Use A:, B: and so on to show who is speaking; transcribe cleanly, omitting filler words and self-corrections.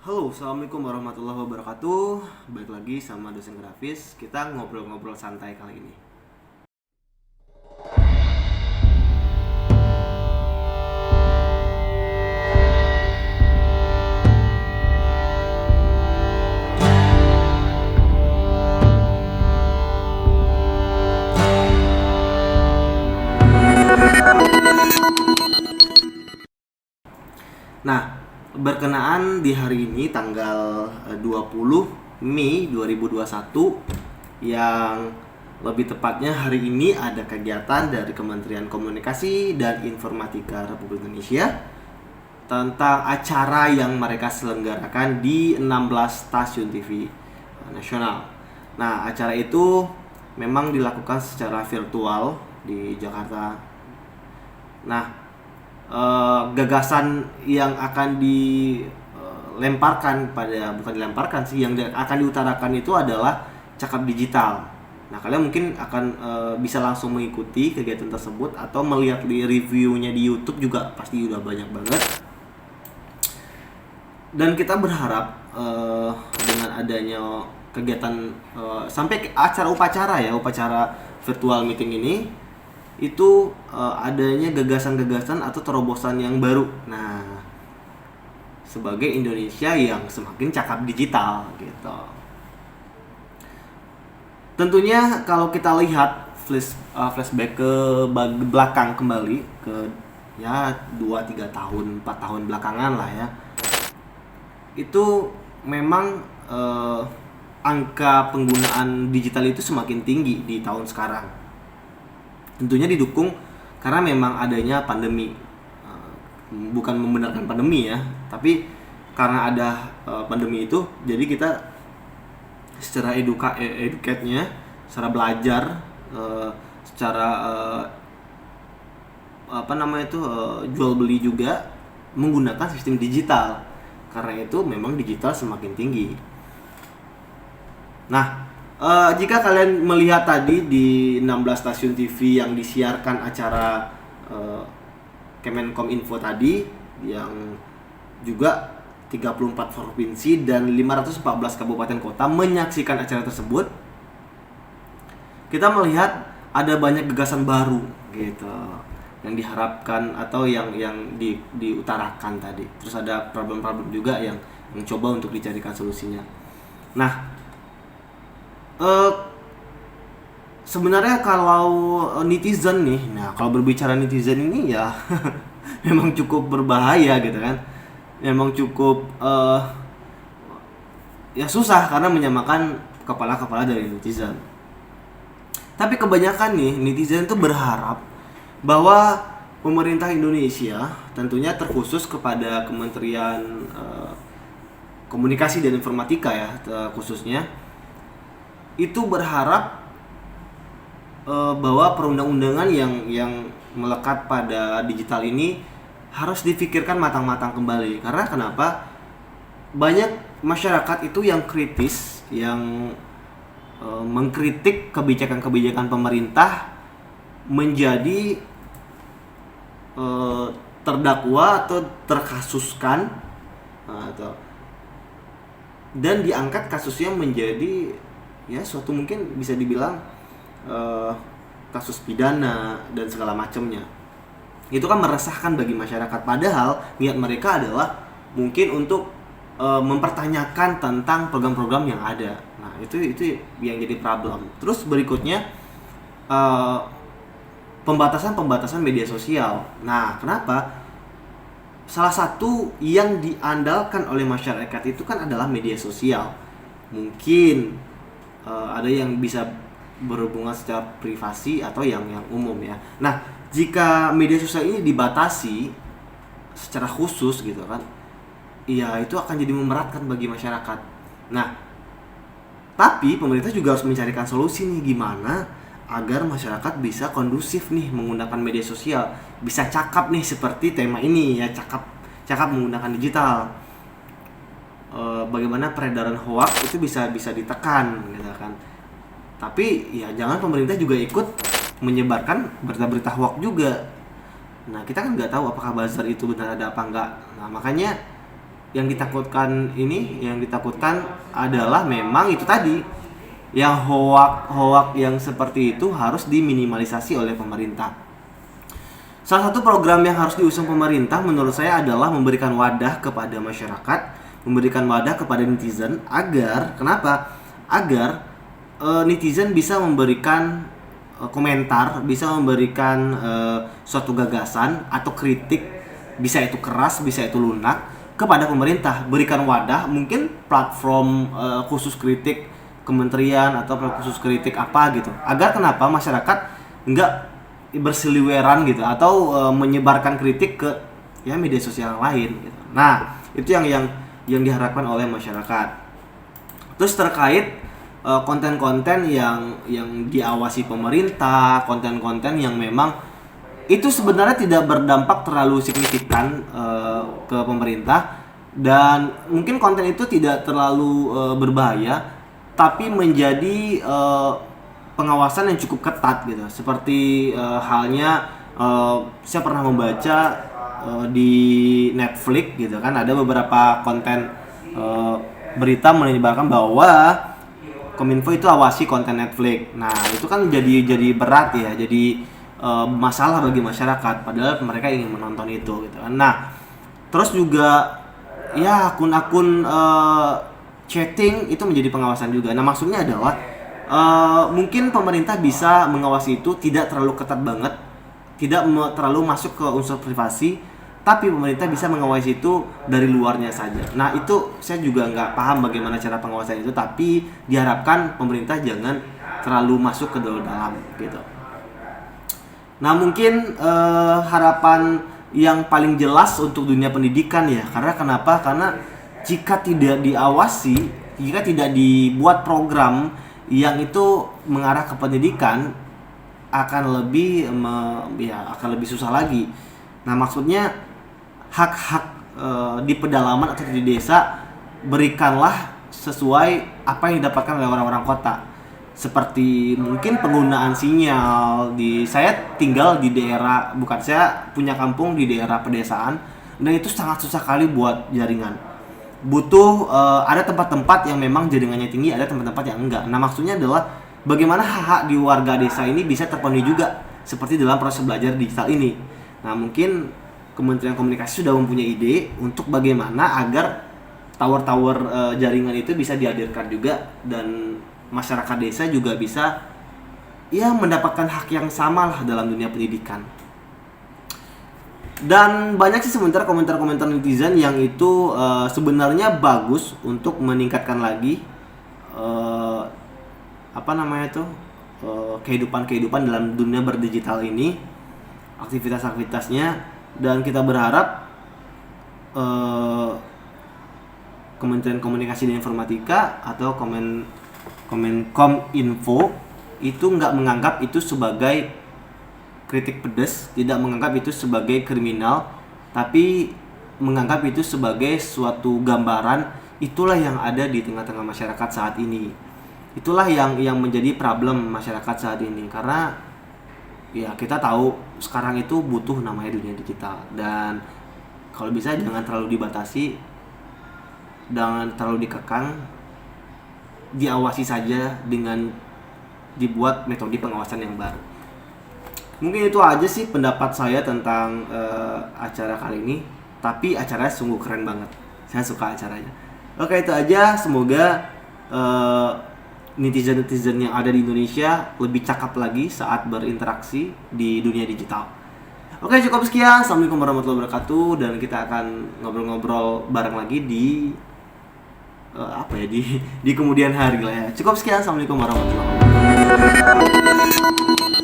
A: Halo, assalamualaikum warahmatullahi wabarakatuh. Balik lagi sama dosen grafis. Kita ngobrol-ngobrol santai kali ini. Nah, berkenaan di hari ini tanggal 20 Mei 2021, yang lebih tepatnya hari ini ada kegiatan dari Kementerian Komunikasi dan Informatika Republik Indonesia tentang acara yang mereka selenggarakan di 16 stasiun TV nasional. Nah, acara itu memang dilakukan secara virtual di Jakarta. Nah, gagasan yang akan dilemparkan bukan dilemparkan sih, yang akan diutarakan itu adalah cakap digital. Nah, kalian mungkin akan bisa langsung mengikuti kegiatan tersebut atau melihat di reviewnya di YouTube juga pasti udah banyak banget. Dan kita berharap dengan adanya kegiatan sampai ke upacara virtual meeting ini itu adanya gagasan-gagasan atau terobosan yang baru. Nah, sebagai Indonesia yang semakin cakap digital gitu. Tentunya kalau kita lihat flashback ke belakang kembali ke ya 2-3 tahun, 4 tahun belakangan lah ya. Itu memang angka penggunaan digital itu semakin tinggi di tahun sekarang. Tentunya didukung karena memang adanya pandemi. Bukan membenarkan pandemi ya, tapi karena ada pandemi itu, jadi kita secara educate-nya, secara belajar, secara jual beli juga menggunakan sistem digital. Karena itu memang digital semakin tinggi. Nah, jika kalian melihat tadi di 16 stasiun TV yang disiarkan acara Kemenkominfo tadi, yang juga 34 provinsi dan 514 kabupaten kota menyaksikan acara tersebut, kita melihat ada banyak gagasan baru gitu yang diharapkan atau yang diutarakan tadi. Terus ada problem-problem juga yang coba untuk dicarikan solusinya. Nah, sebenarnya kalau netizen nih, kalau berbicara netizen ini ya memang cukup berbahaya gitu kan. Memang cukup ya susah karena menyamakan kepala-kepala dari netizen. Tapi kebanyakan nih netizen tuh berharap bahwa pemerintah Indonesia, tentunya terkhusus kepada Kementerian Komunikasi dan Informatika ya khususnya, itu berharap bahwa perundang-undangan yang melekat pada digital ini harus difikirkan matang-matang kembali. Karena kenapa? Banyak masyarakat itu yang kritis, yang mengkritik kebijakan-kebijakan pemerintah menjadi terdakwa atau terkasuskan dan diangkat kasusnya menjadi ya suatu mungkin bisa dibilang kasus pidana dan segala macamnya. Itu kan meresahkan bagi masyarakat, padahal niat mereka adalah mungkin untuk mempertanyakan tentang program-program yang ada. Nah, itu yang jadi problem. Terus berikutnya pembatasan media sosial. Nah, kenapa? Salah satu yang diandalkan oleh masyarakat itu kan adalah media sosial. Mungkin ada yang bisa berhubungan secara privasi atau yang umum ya. Nah, jika media sosial ini dibatasi secara khusus gitu kan, ya itu akan jadi memberatkan bagi masyarakat. Nah, tapi pemerintah juga harus mencarikan solusi nih, gimana agar masyarakat bisa kondusif nih menggunakan media sosial, bisa cakap nih seperti tema ini ya, cakap menggunakan digital. Bagaimana peredaran hoax itu bisa ditekan gitu kan. Tapi ya jangan pemerintah juga ikut menyebarkan berita-berita hoax juga. Nah, kita kan nggak tahu apakah buzzer itu benar ada apa enggak. Nah, makanya yang ditakutkan adalah memang itu tadi, yang hoak yang seperti itu harus diminimalisasi oleh pemerintah. Salah satu program yang harus diusung pemerintah menurut saya adalah memberikan wadah kepada masyarakat, memberikan wadah kepada netizen agar netizen bisa memberikan komentar, bisa memberikan suatu gagasan atau kritik, bisa itu keras, bisa itu lunak, kepada pemerintah. Berikan wadah, mungkin platform khusus kritik kementerian atau khusus kritik apa gitu, agar kenapa masyarakat nggak berseliweran gitu atau menyebarkan kritik ke media sosial yang lain gitu. Nah, itu yang diharapkan oleh masyarakat. Terus terkait konten-konten yang diawasi pemerintah, konten-konten yang memang itu sebenarnya tidak berdampak terlalu signifikan ke pemerintah, dan mungkin konten itu tidak terlalu berbahaya, tapi menjadi pengawasan yang cukup ketat gitu. Seperti halnya saya pernah membaca di Netflix gitu kan, ada beberapa konten berita menyebarkan bahwa Kominfo itu awasi konten Netflix. Nah, itu kan jadi berat ya, jadi masalah bagi masyarakat, padahal mereka ingin menonton itu gitu kan. Nah, terus juga ya akun-akun chatting itu menjadi pengawasan juga. Nah, maksudnya adalah mungkin pemerintah bisa mengawasi itu tidak terlalu ketat banget, tidak terlalu masuk ke unsur privasi, tapi pemerintah bisa mengawasi itu dari luarnya saja. Nah, itu saya juga nggak paham bagaimana cara pengawasan itu, tapi diharapkan pemerintah jangan terlalu masuk ke dalam gitu. Nah, mungkin harapan yang paling jelas untuk dunia pendidikan ya, karena kenapa? Karena jika tidak diawasi, jika tidak dibuat program yang itu mengarah ke pendidikan, akan lebih susah lagi. Nah, maksudnya hak-hak di pedalaman atau di desa berikanlah sesuai apa yang didapatkan oleh orang-orang kota. Seperti mungkin penggunaan sinyal saya tinggal di daerah, saya punya kampung di daerah pedesaan, dan itu sangat susah kali buat jaringan. Butuh ada tempat-tempat yang memang jaringannya tinggi, ada tempat-tempat yang enggak. Nah, maksudnya adalah bagaimana hak-hak di warga desa ini bisa terpenuhi juga seperti dalam proses belajar digital ini. Nah, mungkin Kementerian Komunikasi sudah mempunyai ide untuk bagaimana agar tower-tower jaringan itu bisa dihadirkan juga, dan masyarakat desa juga bisa mendapatkan hak yang sama lah dalam dunia pendidikan. Dan banyak sih sebenarnya komentar-komentar netizen yang itu sebenarnya bagus untuk meningkatkan lagi kehidupan dalam dunia berdigital ini, aktivitas-aktivitasnya. Dan kita berharap Kementerian Komunikasi dan Informatika atau Kominfo itu nggak menganggap itu sebagai kritik pedas, tidak menganggap itu sebagai kriminal, tapi menganggap itu sebagai suatu gambaran. Itulah yang ada di tengah-tengah masyarakat saat ini. Itulah yang menjadi problem masyarakat saat ini, karena ya kita tahu sekarang itu butuh namanya dunia digital, dan kalau bisa jangan terlalu dibatasi, jangan terlalu dikekang, diawasi saja dengan dibuat metode pengawasan yang baru. Mungkin itu aja sih pendapat saya tentang acara kali ini, tapi acaranya sungguh keren banget, saya suka acaranya. Oke, itu aja. Semoga netizen-netizen yang ada di Indonesia lebih cakap lagi saat berinteraksi di dunia digital. Oke, cukup sekian. Assalamualaikum warahmatullahi wabarakatuh, dan kita akan ngobrol-ngobrol bareng lagi di di kemudian hari lah ya. Cukup sekian. Assalamualaikum warahmatullahi wabarakatuh.